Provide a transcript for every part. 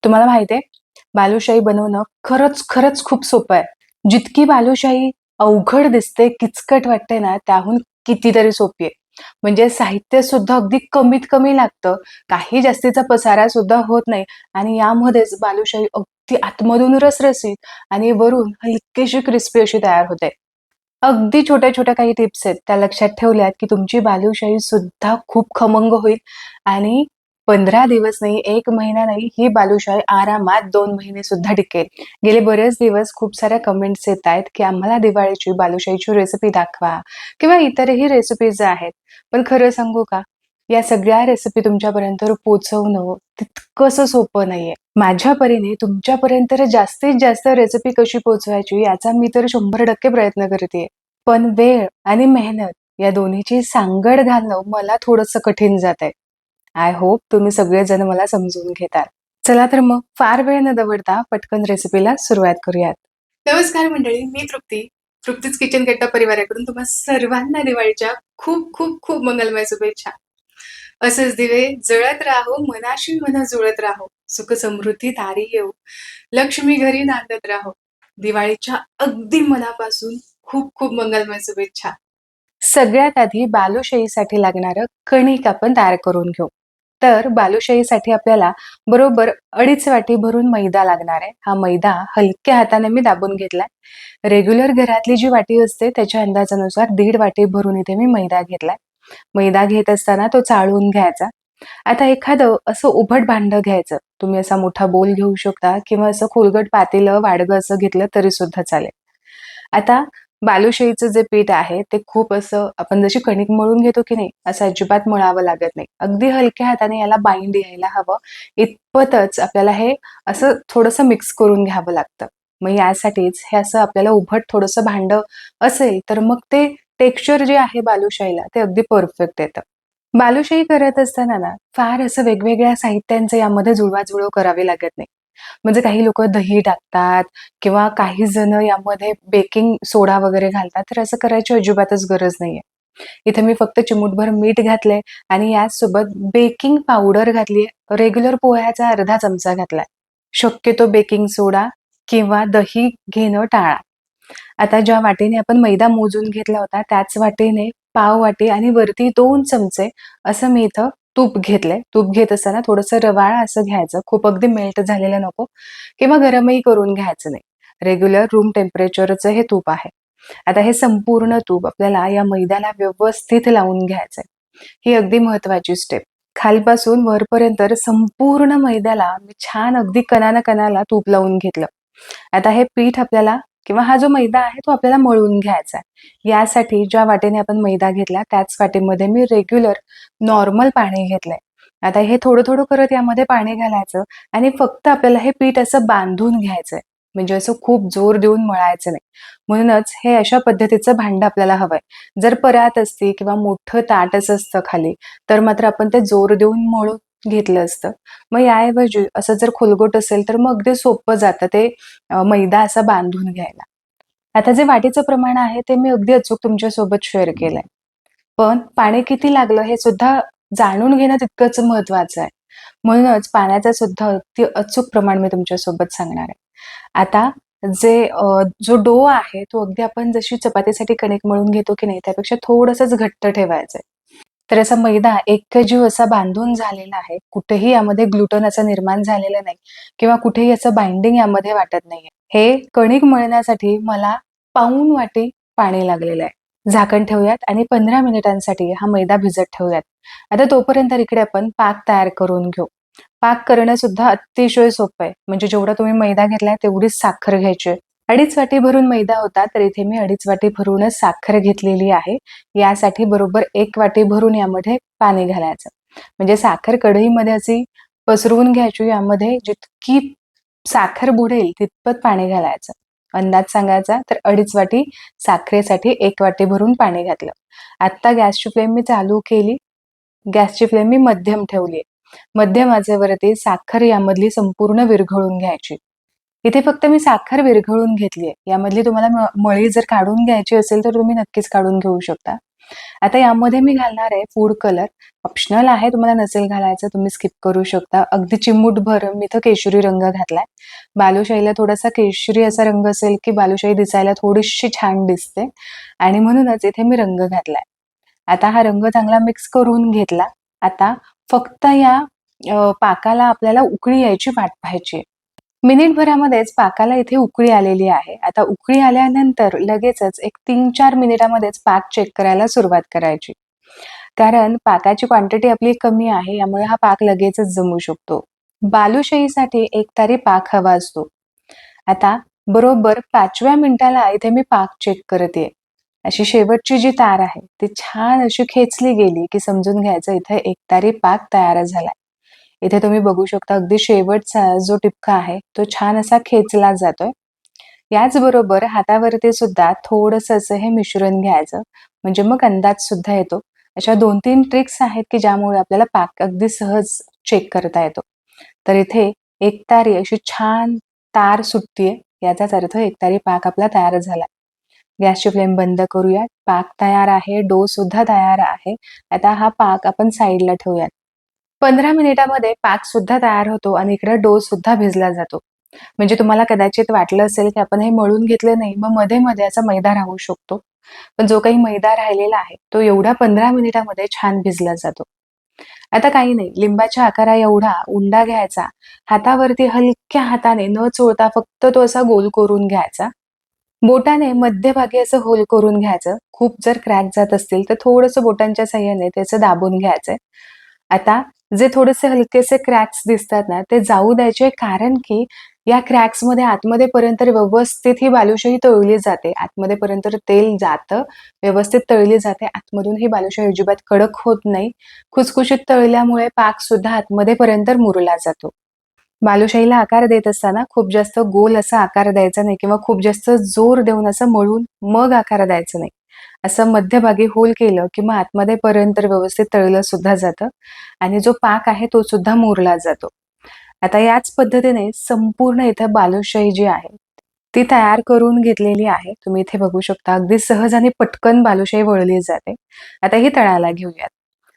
तुम्हाला माहिती आहे, बालुशाही बनवणं खरंच, खरंच खूप सोपं आहे. जितकी बालुशाही अवघड दिसते, किचकट वाटते ना, त्याहून कितीतरी सोपी आहे. म्हणजे साहित्य सुद्धा अगदी कमीत कमी लागतं. काही जास्तीचा पसारा सुद्धा होत नाही आणि यामध्येच बालुशाही अगदी आतमधून रसरशीत आणि वरून हलकीशी क्रिस्पी अशी तयार होते. अगदी छोट्या-छोट्या काही टिप्स आहेत, त्या लक्षात ठेवल्यात, की तुमची बालुशाही सुद्धा खूप खमंग होईल आणि 15 दिवस नाही, 1 महिना नाही, ही बालुशाही आरामात 2 महिने सुद्धा टिकेल. गेले बरेच दिवस खूप साऱ्या कमेंट्स येतायत, की आम्हाला दिवाळीची बालुशाहीची रेसिपी दाखवा किंवा इतरही रेसिपीज आहेत. पण खरं सांगू का? या सगळ्या रेसिपी तुमच्यापर्यंत पोहोचवणं तितकंसं सोपं नाहीये. माझ्या परीने तुमच्यापर्यंत जास्तीत जास्त रेसिपी कशी पोहोचवायची याचा मी तर 100% प्रयत्न करतेय. पण वेळ आणि मेहनत या दोन्हीची सांगड घालणं मला थोडंसं कठीण जातंय. आय होप तुम्ही सगळेजण मला समजून घेताल. चला तर मग फार वेळ न दवडता पटकन रेसिपीला सुरुवात करूयात. नमस्कार मंडळी, मी तृप्ती. तृप्तीच किचन कट्टा परिवाराकडून तुम्हा सर्वांना दिवाळीच्या खूप खूप खूप मंगलमय शुभेच्छा. असेच दिवे जळत राहो, मनाशी मन जुळत राहो, सुख समृद्धी दारी येऊ, लक्ष्मी घरी नांदत राहो. दिवाळीच्या अगदी मनापासून खूप खूप मंगलमय शुभेच्छा. सगळ्यात आधी बालुशाहीसाठी लागणारं कणिक आपण तयार करून घेऊ. तर बालुशाहीसाठी आपल्याला बरोबर 2.5 वाटी भरून मैदा लागणार आहे. हा मैदा हलक्या हाताने मी दाबून घेतलाय. रेग्युलर घरातली जी वाटी असते त्याच्या अंदाजानुसार 1.5 वाटी भरून इथे मी मैदा घेतलाय. मैदा घेत असताना तो चाळून घ्यायचा. आता एखादं असं उभट भांडं घ्यायचं. तुम्ही असा मोठा बोल घेऊ शकता किंवा असं खोलगट पातेलं, वाडगं असं घेतलं तरी सुद्धा चालेल. आता बालुशाहीचं जे पीठ आहे ते खूप असं आपण जशी कणिक मळून घेतो की नाही, असं अजिबात मळावं लागत नाही. अगदी हलक्या हाताने याला बाइंड यायला हवं, इतपतच आपल्याला हे असं थोडंसं मिक्स करून घ्यावं लागतं. मग यासाठीच हे असं आपल्याला उभट थोडंसं भांडं असेल तर मग ते टेक्स्चर जे आहे बालुशाहीला ते अगदी परफेक्ट येतं. बालुशाही करत असताना ना, फार असं वेगवेगळ्या साहित्यांचं यामध्ये जुळवाजुळव करावी लागत नाही. म्हणजे काही लोकं दही टाकतात किंवा काही जण यामध्ये बेकिंग सोडा वगैरे घालतात, तर असं करायची अजिबातच गरज नाहीये. इथे मी फक्त चिमूटभर मीठ घातलंय आणि याचसोबत बेकिंग पावडर घातलीये. रेग्युलर पोह्याचा अर्धा चमचा घातलाय. शक्यतो बेकिंग सोडा किंवा दही घेणं टाळा. आता ज्या वाटीने आपण मैदा मोजून घेतला होता, त्याच वाटीने पाव वाटी आणि वरती 2 चमचे असं मी इथं तूप घेतलंय. तूप घेत असताना थोडंसं रवाळ असं घ्यायचं. खूप अगदी मेल्ट झालेलं नको किंवा गरमही करून घ्यायचं नाही. रेग्युलर रूम टेम्परेचरचं हे तूप आहे. आता हे संपूर्ण तूप आपल्याला या मैद्याला व्यवस्थित लावून घ्यायचंय. ही अगदी महत्वाची स्टेप. खालपासून वरपर्यंत संपूर्ण मैद्याला मी छान अगदी कणाला तूप लावून घेतलं. आता हे पीठ आपल्याला किंवा हा जो मैदा आहे तो आपल्याला मळून घ्यायचा आहे. यासाठी ज्या वाटीने आपण मैदा घेतला त्याच वाटीमध्ये मी रेग्युलर नॉर्मल पाणी घेतलंय. आता हे थोडं-थोडं करत यामध्ये पाणी घालायचं आणि फक्त आपल्याला हे पीठ असं बांधून घ्यायचंय. म्हणजे असं खूप जोर देऊन मळायचं नाही. म्हणूनच हे अशा पद्धतीचं भांडं आपल्याला हवंय. जर परात असती किंवा मोठं ताटच असतं खाली, तर मात्र आपण ते जोर देऊन मळून घेतलं असतं. मग याऐवजी असं जर खोलगट असेल तर मग अगदी सोपं जातं ते मैदा असा बांधून घ्यायला. आता जे वाटीचं प्रमाण आहे ते मी अगदी अचूक तुमच्यासोबत शेअर केलंय. पण पाणी किती लागलं हे सुद्धा जाणून घेणं तितकंच महत्वाचं आहे. म्हणूनच पाण्याचं सुद्धा अगदी अचूक प्रमाण मी तुमच्यासोबत सांगणार आहे. आता जो डो आहे तो अगदी आपण जशी चपातीसाठी कणिक मळून घेतो की नाही त्यापेक्षा थोडंसंच घट्ट ठेवायचंय. तर असा मैदा एकजीव असा बांधून झालेला आहे. कुठेही यामध्ये ग्लुटन असं निर्माण झालेलं नाही किंवा कुठेही असं बाइंडिंग यामध्ये वाटत नाहीये. हे कणिक मळण्यासाठी मला पाऊण वाटी पाणी लागलेलं आहे. झाकण ठेवूयात आणि 15 मिनिटांसाठी हा मैदा भिजत ठेवूयात. आता तोपर्यंत इकडे आपण पाक तयार करून घेऊ. पाक करणं सुद्धा अतिशय सोपं आहे. म्हणजे जेवढा तुम्ही मैदा घेतलाय तेवढीच साखर घ्यायची आहे. 2.5 वाटी भरून मैदा होता तर इथे मी 2.5 वाटी भरूनच साखर घेतलेली आहे. यासाठी बरोबर 1 वाटी भरून यामध्ये पाणी घालायचं. म्हणजे साखर कढईमध्ये अशी पसरवून घ्यायची. यामध्ये जितकी साखर बुडेल तितपत पाणी घालायचं. अंदाज सांगायचा तर 2.5 वाटी साखरेसाठी 1 वाटी भरून पाणी घातलं. आता गॅसची फ्लेम मी चालू केली. गॅसची फ्लेम मी मध्यम ठेवली. मध्यम आचेवरती साखर यामधली संपूर्ण विरघळून घ्यायची. इथे फक्त मी साखर विरघळून घेतलीये. यामधली तुम्हाला मळी जर काढून घ्यायची असेल तर तुम्ही नक्कीच काढून घेऊ शकता. आता यामध्ये मी घालणार आहे फूड कलर. ऑप्शनल आहे, तुम्हाला नसेल घालायचं तुम्ही स्किप करू शकता. अगदी चिमूटभर मी इथं केशरी रंग घातलाय. बालुशाहीला थोडासा केशरी असा रंग असेल की बालुशाही दिसायला थोडीशी छान दिसते आणि म्हणूनच इथे मी रंग घातलाय. आता हा रंग चांगला मिक्स करून घेतला. आता फक्त या पाकाला आपल्याला उकळी यायची वाट पाहायची. मिनिटभरामध्येच पाकाला इथे उकळी आलेली आहे. आता उकळी आल्यानंतर लगेचच एक 3-4 मिनिटामध्येच पाक चेक करायला सुरुवात करायची. कारण पाकाची क्वांटिटी आपली कमी आहे, यामुळे हा पाक लगेचच जमू शकतो. बालुशाहीसाठी एकतारी पाक हवा असतो. आता बरोबर 5व्या मिनिटाला इथे मी पाक चेक करते. अशी शेवटची जी तार आहे ती छान अशी खेचली गेली की समजून घ्यायचं इथे एकतारी पाक तयार झालाय. इथे तुम्ही बघू शकता अगदी शेवटचा जो टिपका आहे तो छान असा खेचला जातोय. याचबरोबर हातावरती सुद्धा थोडंसं असं हे मिश्रण घ्यायचं, म्हणजे मग अंदाज सुद्धा येतो. अशा 2-3 ट्रिक्स आहेत की ज्यामुळे आपल्याला पाक अगदी सहज चेक करता येतो. तर इथे एकतारी अशी छान तार सुटतीये, याचाच अर्थ एकतारी पाक आपला तयार झाला. गॅसची फ्लेम बंद करूयात. पाक तयार आहे, डो सुद्धा तयार आहे. आता हा पाक आपण साईडला ठेवूयात. 15 मिनिटामध्ये पाक सुद्धा तयार होतो आणि इकडे डो सुद्धा भिजला जातो. म्हणजे तुम्हाला कदाचित वाटलं असेल की आपण हे मळून घेतलं नाही, मग मध्ये-मध्ये असा मैदा राहू शकतो. पण जो काही मैदा राहिलेला आहे, तो एवढ्या 15 मिनिटामध्ये छान भिजला जातो. आता काही नाही, लिंबाच्या आकारा एवढा उंडा घ्यायचा. हातावरती हलक्या हाताने न चोळता फक्त तो असा गोल करून घ्यायचा. बोटाने मध्यभागी असं होल करून घ्यायचं. खूप जर क्रॅक जात असतील तर थोडंसं बोटांच्या साहाय्याने त्याचं दाबून घ्यायचंय. आता जे थोडेसे हलकेसे क्रॅक्स दिसतात ना, ते जाऊ द्यायचे, कारण की या क्रॅक्समध्ये आतमध्ये पर्यंत व्यवस्थित ही बालुशाही तळली जाते. आतमध्ये पर्यंत तेल जातं, व्यवस्थित तळली जाते. आतमधून ही बालुशाही अजिबात कडक होत नाही. खुसखुशीत तळल्यामुळे पाक सुद्धा आतमध्ये पर्यंत मुरला जातो. बालुशाहीला आकार देत असताना खूप जास्त गोल असा आकार द्यायचा नाही किंवा खूप जास्त जोर देऊन असं मळून मग आकार द्यायचा नाही. असं मध्यभागी होल केलं की मग आतमध्ये पर्यंत व्यवस्थित तळलं सुद्धा जातं आणि जो पाक आहे तो सुद्धा मुरला जातो. आता याच पद्धतीने संपूर्ण इथं बालुशाही जी आहे ती तयार करून घेतलेली आहे. तुम्ही इथे बघू शकता अगदी सहज आणि पटकन बालुशाही वळली जाते. आता ही तळायला घेऊयात.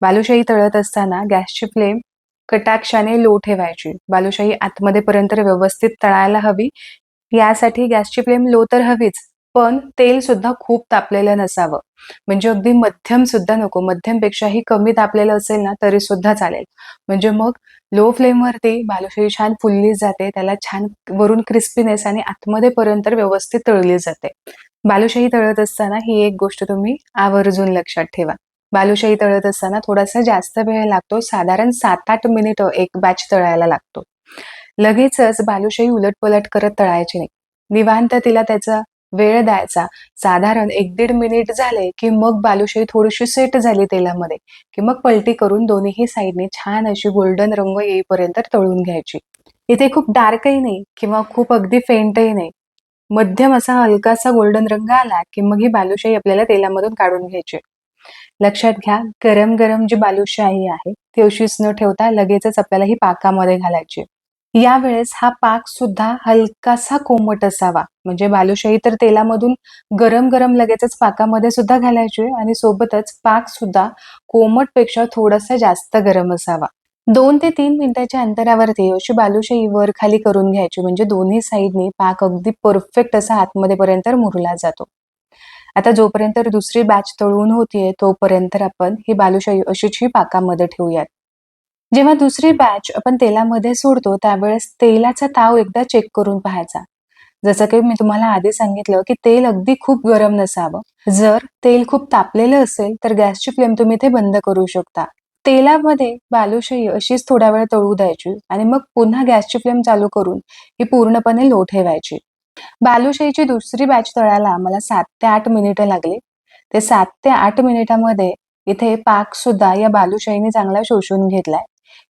बालुशाही तळत असताना गॅसची फ्लेम कटाक्षाने लो ठेवायची. बालुशाही आतमध्ये पर्यंत व्यवस्थित तळायला हवी, यासाठी गॅसची फ्लेम लो तर हवीच, पण तेल सुद्धा खूप तापलेलं नसावं. म्हणजे अगदी मध्यम सुद्धा नको. मध्यमपेक्षाही कमी तापलेलं असेल ना तरी सुद्धा चालेल. म्हणजे मग लो फ्लेमवरती बालुशाही छान फुलली जाते. त्याला छान वरून क्रिस्पीनेस आणि आतमध्ये पर्यंत व्यवस्थित तळली जाते. बालुशाही तळत असताना ही एक गोष्ट तुम्ही आवर्जून लक्षात ठेवा. बालुशाही तळत असताना थोडासा जास्त वेळ लागतो. साधारण 7-8 मिनिटं एक बॅच तळायला लागतो. लगेचच बालुशाही उलटपलट करत तळायची नाही. निवांत तिला त्याचा वेळ द्यायचा. साधारण 1-1.5 मिनिट झाले की मग बालुशाही थोडीशी सेट झाली तेलामध्ये की मग पलटी करून दोन्ही साईडने छान अशी गोल्डन रंग येईपर्यंत तळून घ्यायची. इथे खूप डार्कही नाही किंवा खूप अगदी फेंटही नाही. मध्यम असा हलकासा गोल्डन रंग आला की मग ही बालुशाही आपल्याला तेलामधून काढून घ्यायची. लक्षात घ्या, गरम गरम जी बालुशाही आहे ती अशीच न ठेवता लगेचच आपल्याला ही पाकामध्ये घालायची. यावेळेस हा पाक सुद्धा हलकासा कोमट असावा. म्हणजे बालुशाही तर तेलामधून गरम गरम लगेचच पाकामध्ये सुद्धा घालायची आणि सोबतच पाक सुद्धा कोमट पेक्षा थोडासा जास्त गरम असावा. 2 ते 3 मिनिटाच्या अंतरावरती अशी बालुशाही वर खाली करून घ्यायची, म्हणजे दोन्ही साईडनी पाक अगदी परफेक्ट असा आतमध्ये पर्यंत मुरला जातो. आता जोपर्यंत दुसरी बॅच तळून होतीये तोपर्यंत आपण ही बालुशाही अशीच ही पाकामध्ये ठेवूयात. जेव्हा दुसरी बॅच आपण तेलामध्ये सोडतो त्यावेळेस तेलाचा ताव एकदा चेक करून पाहायचा. जसं की मी तुम्हाला आधी सांगितलं की तेल अगदी खूप गरम नसावं. जर तेल खूप तापलेलं असेल तर गॅसची फ्लेम तुम्ही इथे बंद करू शकता. तेलामध्ये बालुशाही अशीच थोडा वेळ तळू द्यायची आणि मग पुन्हा गॅसची फ्लेम चालू करून ही पूर्णपणे लो ठेवायची. बालुशाहीची दुसरी बॅच तळायला मला 7 ते 8 मिनिटं लागली. ते 7 ते 8 मिनिटामध्ये इथे पाक सुद्धा या बालुशाहीने चांगला शोषून घेतलाय.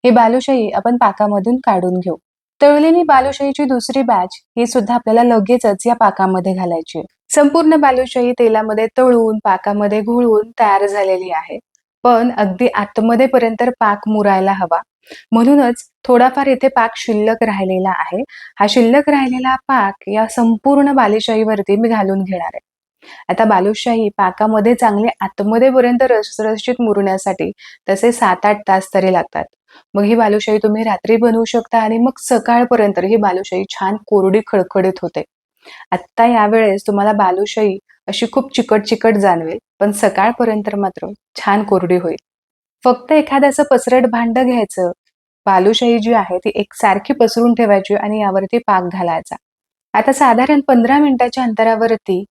ही बालुशाही आपण पाकामधून काढून घेऊ. तळलेली बालुशाहीची दुसरी बॅच ही सुद्धा आपल्याला लगेचच या पाकामध्ये घालायची. संपूर्ण बालुशाही तेलामध्ये तळून पाकामध्ये घोळून तयार झालेली आहे. पण अगदी आतमध्ये पर्यंत पाक मुरायला हवा. म्हणूनच थोडाफार इथे पाक शिल्लक राहिलेला आहे. हा शिल्लक राहिलेला पाक या संपूर्ण बालुशाहीवरती मी घालून घेणार आहे. आता बालुशाही पाकामध्ये चांगले आतमध्ये पर्यंत रसरशीत मुरण्यासाठी तसे 7-8 तास तरी लागतात. मग ही बालुशाही तुम्ही रात्री बनवू शकता आणि मग सकाळपर्यंत ही बालुशाही छान कोरडी खडखडीत होते. आत्ता यावेळेस तुम्हाला बालुशाही अशी खूप चिकट-चिकट जाणवेल, पण सकाळपर्यंत मात्र छान कोरडी होईल. फक्त एखादं असं पसरट भांडं घ्यायचं. बालुशाही जी आहे ती एकसारखी पसरून ठेवायची आणि यावरती पाक घालायचा. आता साधारण 15 मिनिटाच्या अंतरावरती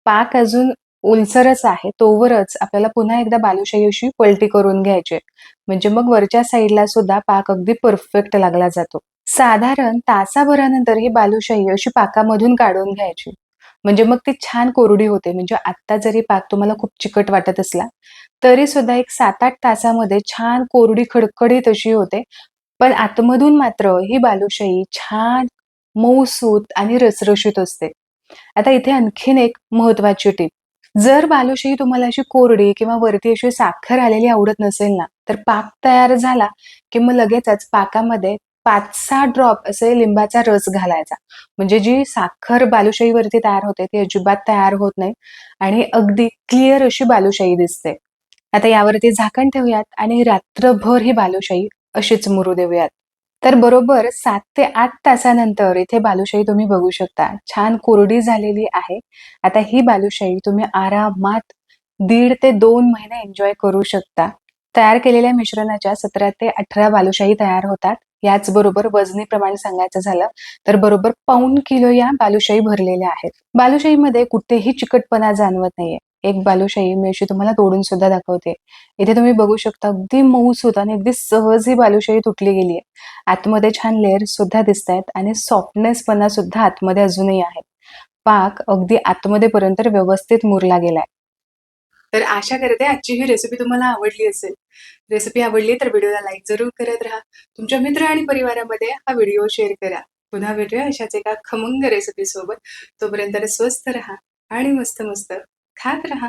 पाक अजून ओलसरच आहे, तोवरच आपल्याला पुन्हा एकदा बालुशाही अशी पलटी करून घ्यायची आहे. म्हणजे मग वरच्या साईडला सुद्धा पाक अगदी परफेक्ट लागला जातो. साधारण तासाभरानंतर ही बालुशाही अशी पाकामधून काढून घ्यायची. म्हणजे मग ती छान कोरडी होते. म्हणजे आत्ता जरी पाक तुम्हाला खूप चिकट वाटत असला, तरी सुद्धा एक 7-8 तासामध्ये छान कोरडी खडखडीत अशी होते. पण आतमधून मात्र ही बालुशाही छान मऊसूत आणि रसरशीत असते. आता इथे आणखीन एक महत्वाची टिप. जर बालुशाही तुम्हाला अशी कोरडी किंवा वरती अशी साखर आलेली आवडत नसेल ना, तर पाक तयार झाला की मग लगेचच पाकामध्ये 5-6 ड्रॉप असे लिंबाचा रस घालायचा. म्हणजे जी साखर बालुशाहीवरती तयार होते ती अजिबात तयार होत नाही आणि अगदी क्लिअर अशी बालुशाही दिसते. आता यावरती झाकण ठेवूयात आणि रात्रभर ही बालुशाही अशीच मुरू देऊयात. तर बरोबर 7 ते 8 तासानंतर इथे बालुशाही तुम्ही बघू शकता. छान कोरडी झालेली आहे. आता ही बालुशाही तुम्ही आरामात 1.5 ते 2 महिने एन्जॉय करू शकता. तयार केलेल्या मिश्रणाच्या 17 ते 18 बालुशाही तयार होतात. याचबरोबर वजनी प्रमाण सांगायचं झालं तर बरोबर पाऊण किलो या बालुशाही भरलेल्या आहेत. बालुशाहीमध्ये कुठेही चिकटपणा जाणवत नाहीये. एक बालुशाही मी अशी तुम्हाला तोडून सुद्धा दाखवते. इथे तुम्ही बघू शकता अगदी मऊसूत आणि अगदी सहज ही बालुशाही तुटली गेली आहे. आतमध्ये छान लेयर्स सुद्धा दिसतायत आणि सॉफ्टनेसपणा सुद्धा आतमध्ये अजूनही आहे. पाक अगदी आतमध्ये पर्यंत व्यवस्थित मुरला गेलाय. तर आशा करते आजची ही रेसिपी तुम्हाला आवडली असेल. रेसिपी आवडली तर व्हिडिओला लाईक जरूर करत राहा. तुमच्या मित्र आणि परिवारामध्ये हा व्हिडिओ शेअर करा. पुन्हा भेटूया अशाच एका खमंग रेसिपी सोबत. तोपर्यंत स्वस्त राहा आणि मस्त मस्त खात राहा.